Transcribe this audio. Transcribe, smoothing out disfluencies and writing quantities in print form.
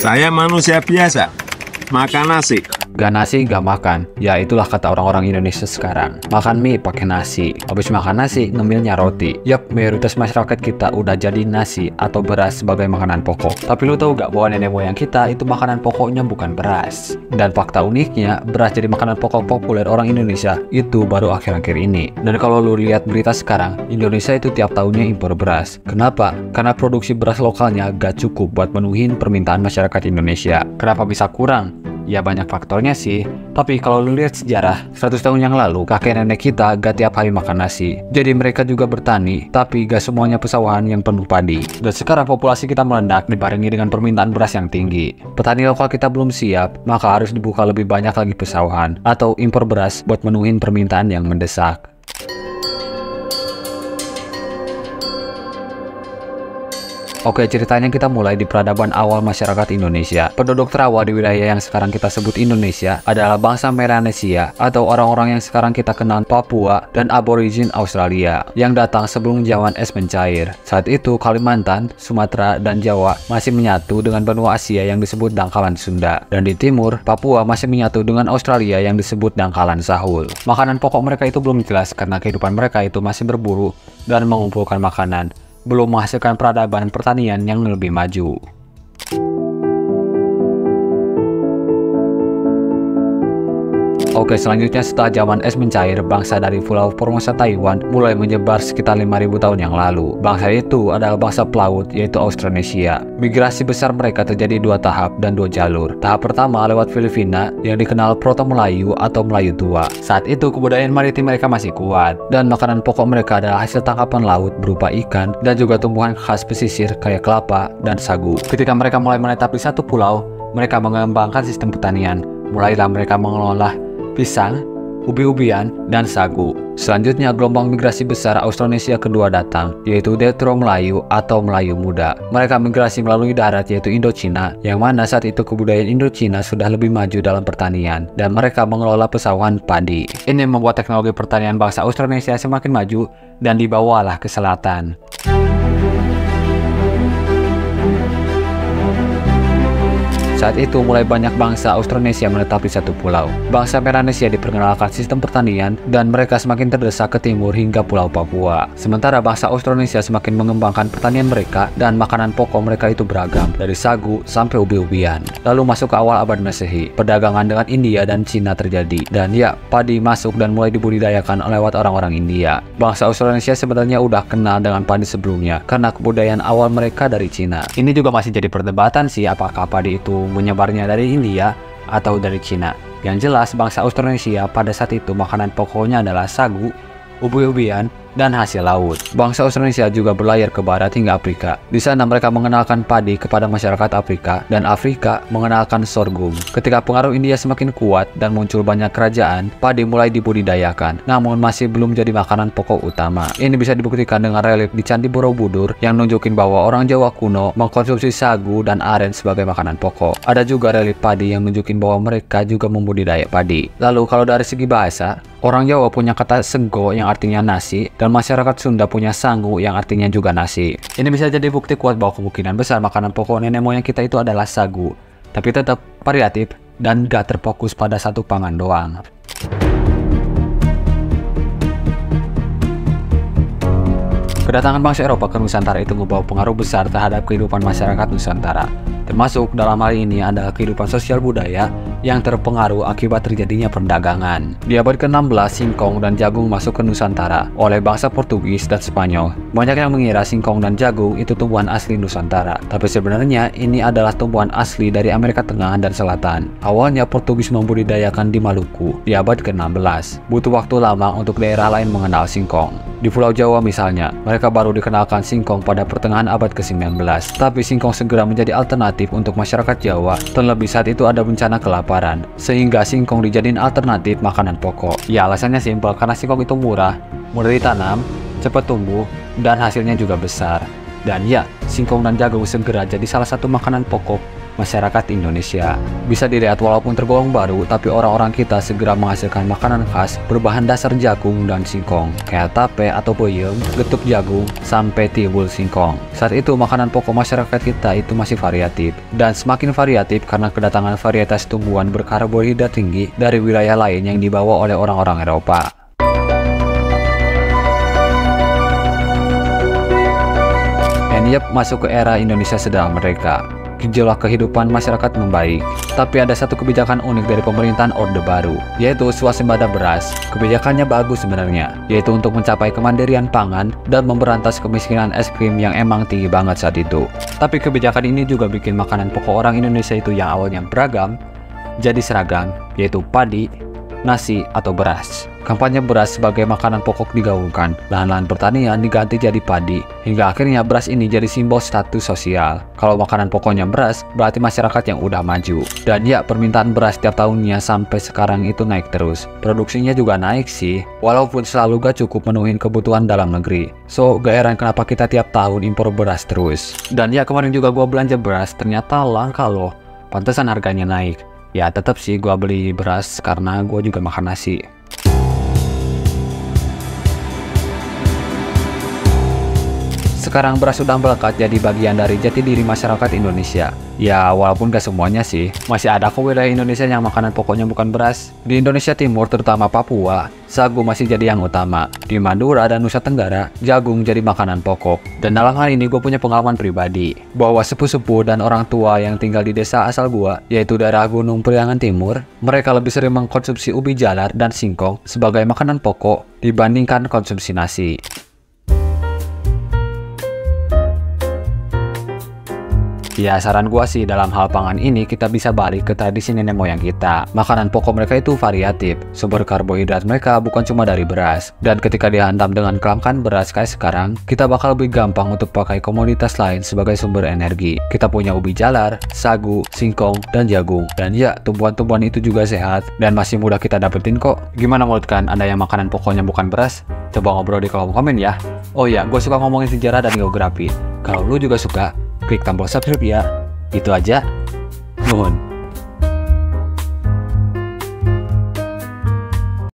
Saya manusia biasa, makan nasi. Gak nasi, gak makan. Ya itulah kata orang-orang Indonesia sekarang. Makan mie pakai nasi. Habis makan nasi, ngemilnya roti. Yap, mayoritas masyarakat kita udah jadi nasi atau beras sebagai makanan pokok. Tapi lu tahu gak bahwa nenek moyang kita itu makanan pokoknya bukan beras? Dan fakta uniknya, beras jadi makanan pokok populer orang Indonesia itu baru akhir-akhir ini. Dan kalau lu lihat berita sekarang, Indonesia itu tiap tahunnya impor beras. Kenapa? Karena produksi beras lokalnya gak cukup buat menuhin permintaan masyarakat Indonesia. Kenapa bisa kurang? Ya banyak faktornya sih, tapi kalau lu lihat sejarah, 100 tahun yang lalu kakek nenek kita gak tiap hari makan nasi. Jadi mereka juga bertani, tapi gak semuanya pesawahan yang penuh padi. Dan sekarang populasi kita meledak dibarengi dengan permintaan beras yang tinggi. Petani lokal kita belum siap, maka harus dibuka lebih banyak lagi pesawahan atau impor beras buat menuhin permintaan yang mendesak. Oke, ceritanya kita mulai di peradaban awal masyarakat Indonesia. Penduduk terawal di wilayah yang sekarang kita sebut Indonesia adalah bangsa Melanesia atau orang-orang yang sekarang kita kenal Papua dan aborigin Australia yang datang sebelum zaman es mencair. Saat itu Kalimantan, Sumatera, dan Jawa masih menyatu dengan benua Asia yang disebut Dangkalan Sunda. Dan di timur, Papua masih menyatu dengan Australia yang disebut Dangkalan Sahul. Makanan pokok mereka itu belum jelas karena kehidupan mereka itu masih berburu dan mengumpulkan makanan, belum menghasilkan peradaban pertanian yang lebih maju. Oke, selanjutnya setelah zaman es mencair, bangsa dari Pulau Formosa Taiwan mulai menyebar sekitar 5.000 tahun yang lalu. Bangsa itu adalah bangsa pelaut, yaitu Austronesia. Migrasi besar mereka terjadi 2 tahap dan 2 jalur. Tahap pertama lewat Filipina yang dikenal Proto Melayu atau Melayu Tua. Saat itu kebudayaan maritim mereka masih kuat, dan makanan pokok mereka adalah hasil tangkapan laut berupa ikan dan juga tumbuhan khas pesisir kayak kelapa dan sagu. Ketika mereka mulai menetap di satu pulau, mereka mengembangkan sistem pertanian. Mulailah mereka mengelola pisang, ubi-ubian, dan sagu. Selanjutnya gelombang migrasi besar Austronesia kedua datang, yaitu Deutero Melayu atau Melayu Muda. Mereka migrasi melalui darat yaitu Indochina, yang mana saat itu kebudayaan Indochina sudah lebih maju dalam pertanian, dan mereka mengelola pesawahan padi. Ini membuat teknologi pertanian bangsa Austronesia semakin maju dan dibawalah ke selatan. Saat itu mulai banyak bangsa Austronesia menetap di satu pulau. Bangsa Melanesia diperkenalkan sistem pertanian dan mereka semakin terdesak ke timur hingga Pulau Papua. Sementara bangsa Austronesia semakin mengembangkan pertanian mereka dan makanan pokok mereka itu beragam, dari sagu sampai ubi-ubian. Lalu masuk ke awal abad Masehi, perdagangan dengan India dan Cina terjadi. Dan ya, padi masuk dan mulai dibudidayakan lewat orang-orang India. Bangsa Austronesia sebenarnya udah kenal dengan padi sebelumnya karena kebudayaan awal mereka dari Cina. Ini juga masih jadi perdebatan sih apakah padi itu menyebarnya dari India atau dari Cina. Yang jelas bangsa Austronesia pada saat itu makanan pokoknya adalah sagu, ubi-ubian, dan hasil laut. Bangsa Austronesia juga berlayar ke barat hingga Afrika. Di sana mereka mengenalkan padi kepada masyarakat Afrika dan Afrika mengenalkan sorghum. Ketika pengaruh India semakin kuat dan muncul banyak kerajaan, padi mulai dibudidayakan, namun masih belum jadi makanan pokok utama. Ini bisa dibuktikan dengan relief di Candi Borobudur yang nunjukin bahwa orang Jawa kuno mengkonsumsi sagu dan aren sebagai makanan pokok. Ada juga relief padi yang nunjukin bahwa mereka juga membudidaya padi. Lalu kalau dari segi bahasa, orang Jawa punya kata senggo yang artinya nasi, dan masyarakat Sunda punya sangu yang artinya juga nasi. Ini bisa jadi bukti kuat bahwa kemungkinan besar makanan pokok nenek moyang kita itu adalah sagu, tapi tetap variatif dan gak terfokus pada satu pangan doang. Kedatangan bangsa Eropa ke Nusantara itu membawa pengaruh besar terhadap kehidupan masyarakat Nusantara. Termasuk dalam hal ini adalah kehidupan sosial budaya yang terpengaruh akibat terjadinya perdagangan. Di abad ke-16, singkong dan jagung masuk ke Nusantara oleh bangsa Portugis dan Spanyol. Banyak yang mengira singkong dan jagung itu tumbuhan asli Nusantara, tapi sebenarnya ini adalah tumbuhan asli dari Amerika Tengah dan Selatan. Awalnya Portugis membudidayakan di Maluku di abad ke-16. Butuh waktu lama untuk daerah lain mengenal singkong. Di Pulau Jawa misalnya, mereka baru dikenalkan singkong pada pertengahan abad ke-19. Tapi singkong segera menjadi alternatif untuk masyarakat Jawa, terlebih saat itu ada bencana kelaparan, sehingga singkong dijadiin alternatif makanan pokok. Ya alasannya simpel, karena singkong itu murah, mudah ditanam, cepat tumbuh, dan hasilnya juga besar. Dan ya, singkong dan jagung segera jadi salah satu makanan pokok masyarakat Indonesia. Bisa dilihat walaupun tergolong baru, tapi orang-orang kita segera menghasilkan makanan khas berbahan dasar jagung dan singkong, kayak tape atau peyem, getuk jagung, sampai tiwul singkong. Saat itu makanan pokok masyarakat kita itu masih variatif, dan semakin variatif karena kedatangan varietas tumbuhan berkarbohidrat tinggi dari wilayah lain yang dibawa oleh orang-orang Eropa. Yap, masuk ke era Indonesia sedang merdeka. Gejolak kehidupan masyarakat membaik. Tapi ada satu kebijakan unik dari pemerintahan Orde Baru, yaitu swasembada beras. Kebijakannya bagus sebenarnya, yaitu untuk mencapai kemandirian pangan dan memberantas kemiskinan ekstrim yang emang tinggi banget saat itu. Tapi kebijakan ini juga bikin makanan pokok orang Indonesia itu yang awalnya beragam, jadi seragam, yaitu padi, nasi, atau beras. Kampanye beras sebagai makanan pokok digaungkan, lahan-lahan pertanian diganti jadi padi, hingga akhirnya beras ini jadi simbol status sosial. Kalau makanan pokoknya beras, berarti masyarakat yang udah maju. Dan ya, permintaan beras tiap tahunnya sampai sekarang itu naik terus. Produksinya juga naik sih, walaupun selalu gak cukup menuhin kebutuhan dalam negeri. So, gak heran kenapa kita tiap tahun impor beras terus. Dan ya, kemarin juga gua belanja beras, ternyata langka loh. Pantesan harganya naik. Ya, tetap sih gua beli beras karena gua juga makan nasi. Sekarang beras sudah melekat jadi bagian dari jati diri masyarakat Indonesia. Ya, walaupun gak semuanya sih, masih ada kok wilayah Indonesia yang makanan pokoknya bukan beras. Di Indonesia Timur, terutama Papua, sagu masih jadi yang utama. Di Madura dan Nusa Tenggara, jagung jadi makanan pokok. Dan dalam hal ini gue punya pengalaman pribadi, bahwa sepuh-sepuh dan orang tua yang tinggal di desa asal gua, yaitu daerah Gunung Priangan Timur, mereka lebih sering mengkonsumsi ubi jalar dan singkong sebagai makanan pokok dibandingkan konsumsi nasi. Ya, saran gua sih dalam hal pangan ini kita bisa balik ke tradisi nenek moyang kita. Makanan pokok mereka itu variatif. Sumber karbohidrat mereka bukan cuma dari beras. Dan ketika dihantam dengan kelangkaan beras kayak sekarang, kita bakal lebih gampang untuk pakai komoditas lain sebagai sumber energi. Kita punya ubi jalar, sagu, singkong, dan jagung. Dan ya, tumbuhan-tumbuhan itu juga sehat dan masih mudah kita dapetin kok. Gimana menurut kalian, Anda yang makanan pokoknya bukan beras? Coba ngobrol di kolom komen ya. Oh ya, gue suka ngomongin sejarah dan geografi. Kalau lu juga suka, klik tombol subscribe ya. Itu aja. Nuhun.